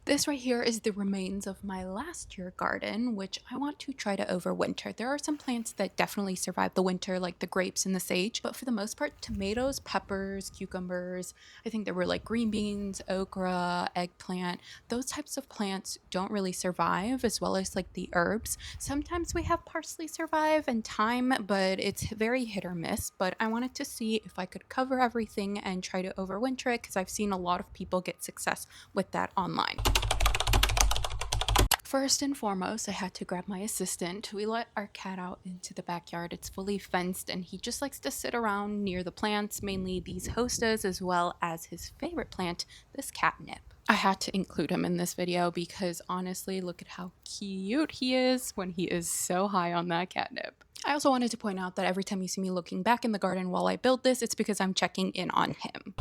This right here is the remains of my last year garden, which I want to try to overwinter. There are some plants that definitely survive the winter, like the grapes and the sage, but for the most part, tomatoes, peppers, cucumbers, I think there were like green beans, okra, eggplant, those types of plants don't really survive, as well as like the herbs. Sometimes we have parsley survive and thyme, but it's very hit or miss. But I wanted to see if I could cover everything and try to overwinter it, because I've seen a lot of people get success with that online. First and foremost, I had to grab my assistant. We let our cat out into the backyard. It's fully fenced and he just likes to sit around near the plants, mainly these hostas, as well as his favorite plant, this catnip. I had to include him in this video because honestly, look at how cute he is when he is so high on that catnip. I also wanted to point out that every time you see me looking back in the garden while I build this, it's because I'm checking in on him.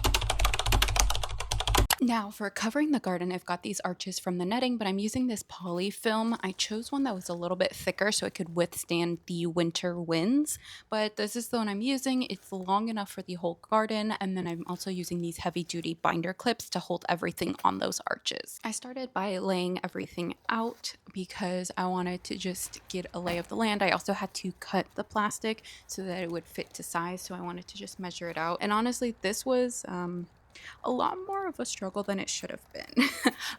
Now for covering the garden, I've got these arches from the netting, but I'm using this poly film. I chose one that was a little bit thicker so it could withstand the winter winds, but this is the one I'm using. It's long enough for the whole garden, and then I'm also using these heavy duty binder clips to hold everything on those arches. I started by laying everything out because I wanted to just get a lay of the land. I also had to cut the plastic so that it would fit to size, so I wanted to just measure it out. And honestly, this was a lot more of a struggle than it should have been.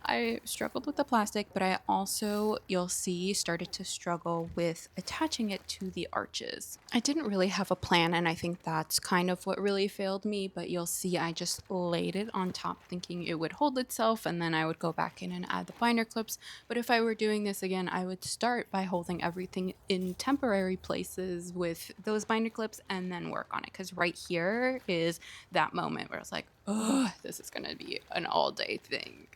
I struggled with the plastic, but I also, you'll see, started to struggle with attaching it to the arches. I didn't really have a plan, and I think that's kind of what really failed me, but you'll see I just laid it on top thinking it would hold itself, and then I would go back in and add the binder clips. But if I were doing this again, I would start by holding everything in temporary places with those binder clips and then work on it, because right here is that moment where it's like, oh, this is gonna be an all-day thing.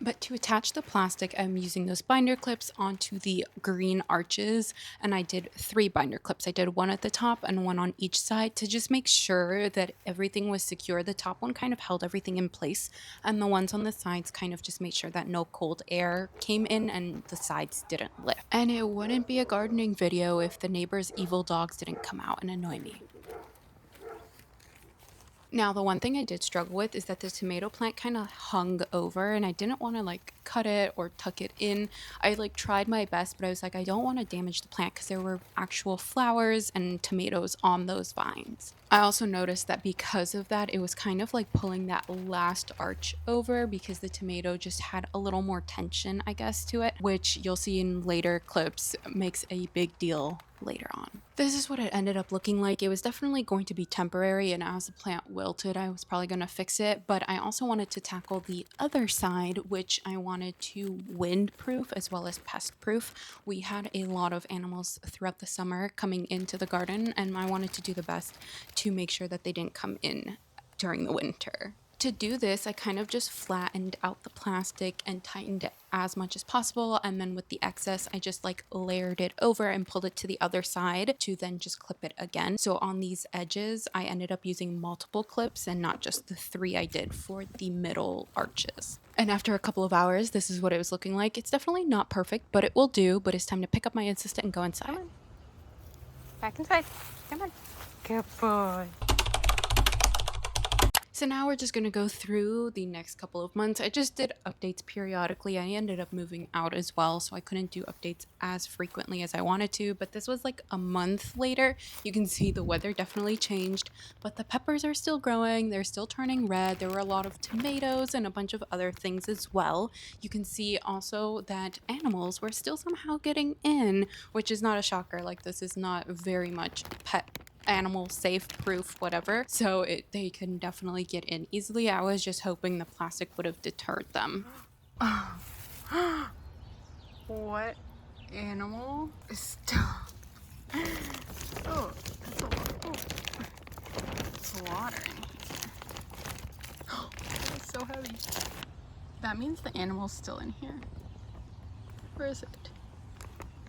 But to attach the plastic, I'm using those binder clips onto the green arches, and I did 3 binder clips. I did one at the top and one on each side to just make sure that everything was secure. The top one kind of held everything in place, and the ones on the sides kind of just made sure that no cold air came in and the sides didn't lift. And it wouldn't be a gardening video if the neighbor's evil dogs didn't come out and annoy me. Now, the one thing I did struggle with is that the tomato plant kind of hung over, and I didn't want to like cut it or tuck it in. I like tried my best, but I was like, I don't want to damage the plant because there were actual flowers and tomatoes on those vines. I also noticed that because of that, it was kind of like pulling that last arch over because the tomato just had a little more tension, I guess, to it, which you'll see in later clips makes a big deal later on. This is what it ended up looking like. It was definitely going to be temporary, and as the plant wilted, I was probably going to fix it, but I also wanted to tackle the other side, which I wanted to wind-proof as well as pest-proof. We had a lot of animals throughout the summer coming into the garden, and I wanted to do the best to make sure that they didn't come in during the winter. To do this, I kind of just flattened out the plastic and tightened it as much as possible, and then with the excess, I just like layered it over and pulled it to the other side to then just clip it again. So on these edges, I ended up using multiple clips and not just the 3 I did for the middle arches. And after a couple of hours, this is what it was looking like. It's definitely not perfect, but it will do. But it's time to pick up my assistant and go inside. Come on. Back inside. Come on. Good boy. So now we're just going to go through the next couple of months. I just did updates periodically. I ended up moving out as well, so I couldn't do updates as frequently as I wanted to, but this was like a month later. You can see the weather definitely changed, but the peppers are still growing. They're still turning red. There were a lot of tomatoes and a bunch of other things as well. You can see also that animals were still somehow getting in, which is not a shocker. Like, this is not very much pet animal safe proof whatever, so they can definitely get in easily. I was just hoping the plastic would have deterred them. What animal is still... Oh, that's a lot. Oh. It's watering. It's so heavy. That means the animal's still in here. Where is it?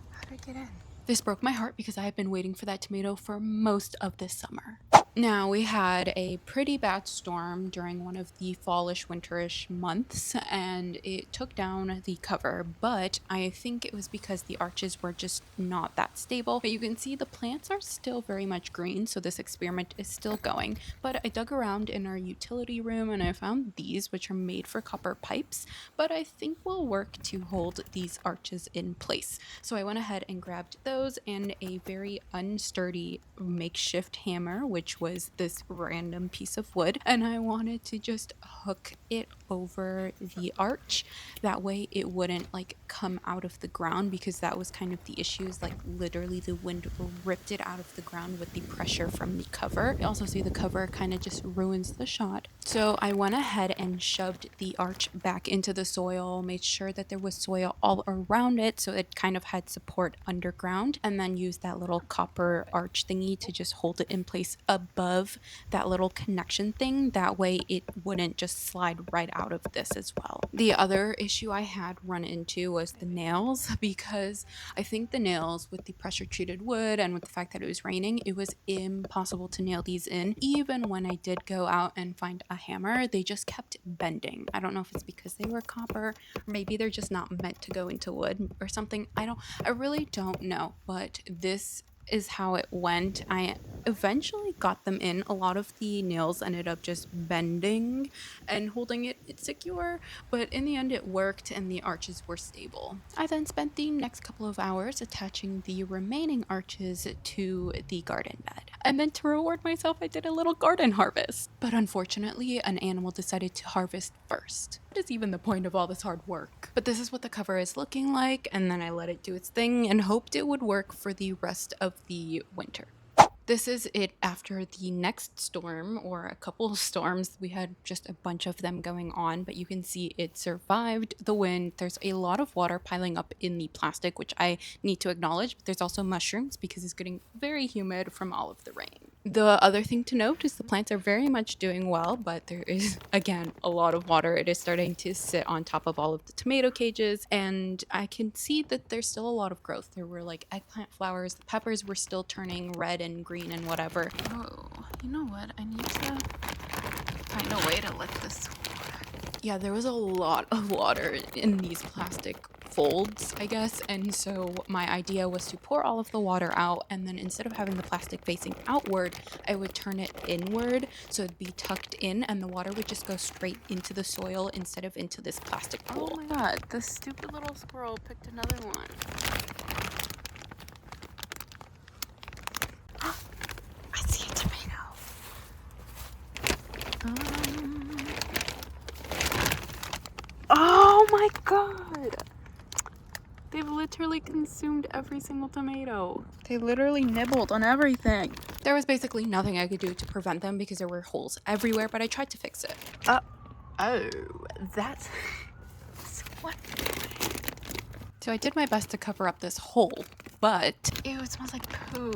How did it get in? This broke my heart because I have been waiting for that tomato for most of this summer. Now, we had a pretty bad storm during one of the fallish, winterish months, and it took down the cover. But I think it was because the arches were just not that stable. But you can see the plants are still very much green, so this experiment is still going. But I dug around in our utility room and I found these, which are made for copper pipes, but I think will work to hold these arches in place. So I went ahead and grabbed those and a very unsturdy makeshift hammer, which was this random piece of wood, and I wanted to just hook it over the arch. That way it wouldn't like come out of the ground, because that was kind of the issue, is like literally the wind ripped it out of the ground with the pressure from the cover. You also see the cover kind of just ruins the shot. So I went ahead and shoved the arch back into the soil, made sure that there was soil all around it so it kind of had support underground, and then used that little copper arch thingy to just hold it in place above that little connection thing. That way it wouldn't just slide right out of this as well. The other issue I had run into was the nails, because I think the nails, with the pressure treated wood and with the fact that it was raining, it was impossible to nail these in. Even when I did go out and find a hammer, they just kept bending. I don't know if it's because they were copper, or maybe they're just not meant to go into wood or something. I really don't know, but this is how it went. I eventually got them in. A lot of the nails ended up just bending and holding it secure, but in the end it worked and the arches were stable. I then spent the next couple of hours attaching the remaining arches to the garden bed. And then to reward myself, I did a little garden harvest. But unfortunately, an animal decided to harvest first. What is even the point of all this hard work? But this is what the cover is looking like, and then I let it do its thing and hoped it would work for the rest of the winter. This is it after the next storm, or a couple of storms. We had just a bunch of them going on, but you can see it survived the wind. There's a lot of water piling up in the plastic, which I need to acknowledge, but there's also mushrooms because it's getting very humid from all of the rain. The other thing to note is the plants are very much doing well, but there is, again, a lot of water. It is starting to sit on top of all of the tomato cages, and I can see that there's still a lot of growth. There were like eggplant flowers, the peppers were still turning red and green and whatever. Oh, you know what? I need to find a way to let this water. Yeah, there was a lot of water in these plastic folds, I guess, and so my idea was to pour all of the water out, and then instead of having the plastic facing outward, I would turn it inward so it'd be tucked in and the water would just go straight into the soil instead of into this plastic pool. Oh my god, this stupid little squirrel picked another one. I see a tomato. Oh my god! They've literally consumed every single tomato. They literally nibbled on everything. There was basically nothing I could do to prevent them because there were holes everywhere, but I tried to fix it. Oh, that's what? So I did my best to cover up this hole, but Ew, it smells like poo.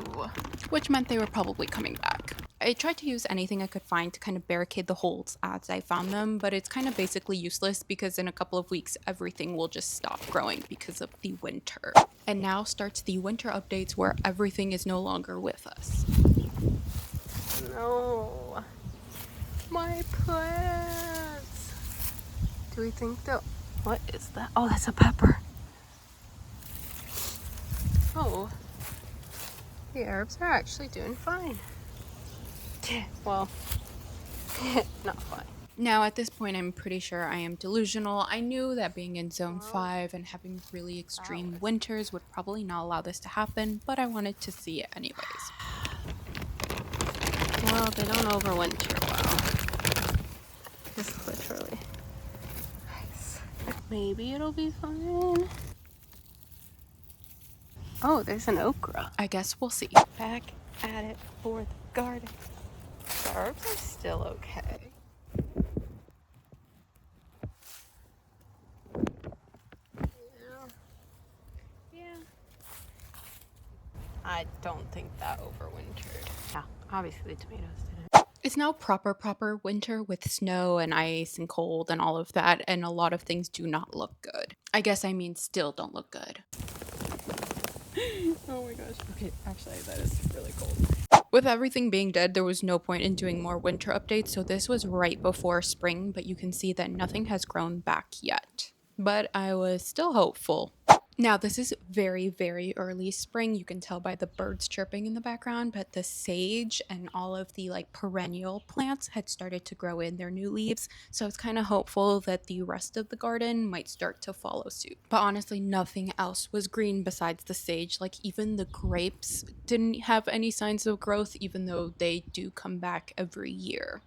which meant they were probably coming back. I tried to use anything I could find to kind of barricade the holes as I found them, but it's kind of basically useless because in a couple of weeks everything will just stop growing because of the winter. And now starts the winter updates where everything is no longer with us. No. My plants. Do we think they'll... What is that? Oh, that's a pepper. Oh. The herbs are actually doing fine. Well, not fine. Now, at this point, I'm pretty sure I am delusional. I knew that being in zone 5 and having really extreme winters would probably not allow this to happen, but I wanted to see it anyways. Well, they don't overwinter well. Just literally. Nice. Maybe it'll be fine. Oh, there's an okra. I guess we'll see. Back at it for the garden. The herbs are still okay. Yeah. I don't think that overwintered. Yeah, obviously the tomatoes didn't. It's now proper winter with snow and ice and cold and all of that, and a lot of things do not look good. I guess I mean still don't look good. Oh my gosh. Okay, actually that is really cold. With everything being dead, there was no point in doing more winter updates, so this was right before spring, but you can see that nothing has grown back yet. But I was still hopeful. Now, this is very, very early spring. You can tell by the birds chirping in the background, but the sage and all of the like perennial plants had started to grow in their new leaves. So I was kind of hopeful that the rest of the garden might start to follow suit. But honestly, nothing else was green besides the sage. Like, even the grapes didn't have any signs of growth, even though they do come back every year.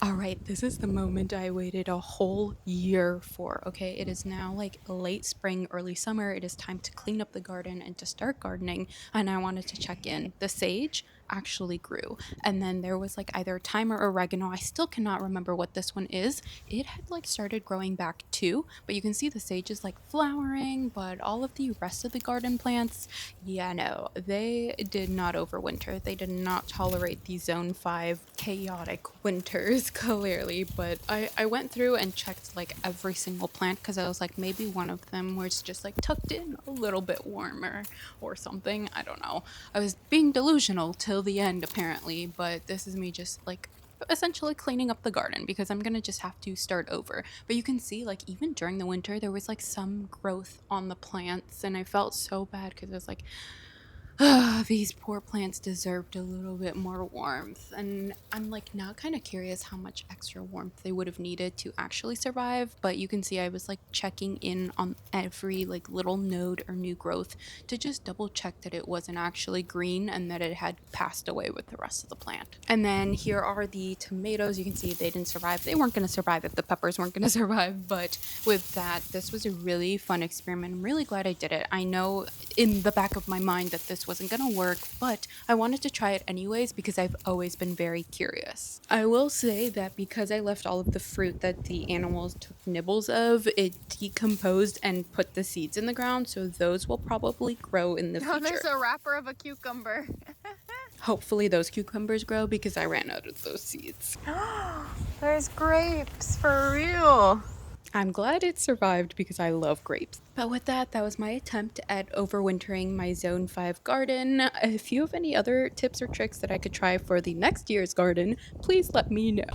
All right, this is the moment I waited a whole year for. Okay, it is now like late spring, early summer. It is time to clean up the garden and to start gardening. And I wanted to check in. The sage actually grew. And then there was like either thyme or oregano. I still cannot remember what this one is. It had like started growing back too, but you can see the sage is like flowering, but all of the rest of the garden plants, yeah, no, they did not overwinter. They did not tolerate the zone 5 chaotic winters, clearly. But I went through and checked like every single plant because I was like, maybe one of them was just like tucked in a little bit warmer or something. I don't know. I was being delusional till the end, apparently, but this is me just like essentially cleaning up the garden because I'm gonna just have to start over. But you can see, like, even during the winter, there was like some growth on the plants, and I felt so bad because I was like, these poor plants deserved a little bit more warmth. And I'm like now kind of curious how much extra warmth they would have needed to actually survive. But you can see I was like checking in on every like little node or new growth to just double check that it wasn't actually green and that it had passed away with the rest of the plant. And then here are the tomatoes. You can see they didn't survive. They weren't going to survive if the peppers weren't going to survive. But with that, this was a really fun experiment. I'm really glad I did it. I know in the back of my mind that this wasn't gonna work, but I wanted to try it anyways because I've always been very curious. I will say that because I left all of the fruit that the animals took nibbles of, it decomposed and put the seeds in the ground, so those will probably grow in the future. There's a wrapper of a cucumber. Hopefully those cucumbers grow because I ran out of those seeds. There's grapes, for real. I'm glad it survived because I love grapes. But with that, that was my attempt at overwintering my Zone 5 garden. If you have any other tips or tricks that I could try for the next year's garden, please let me know.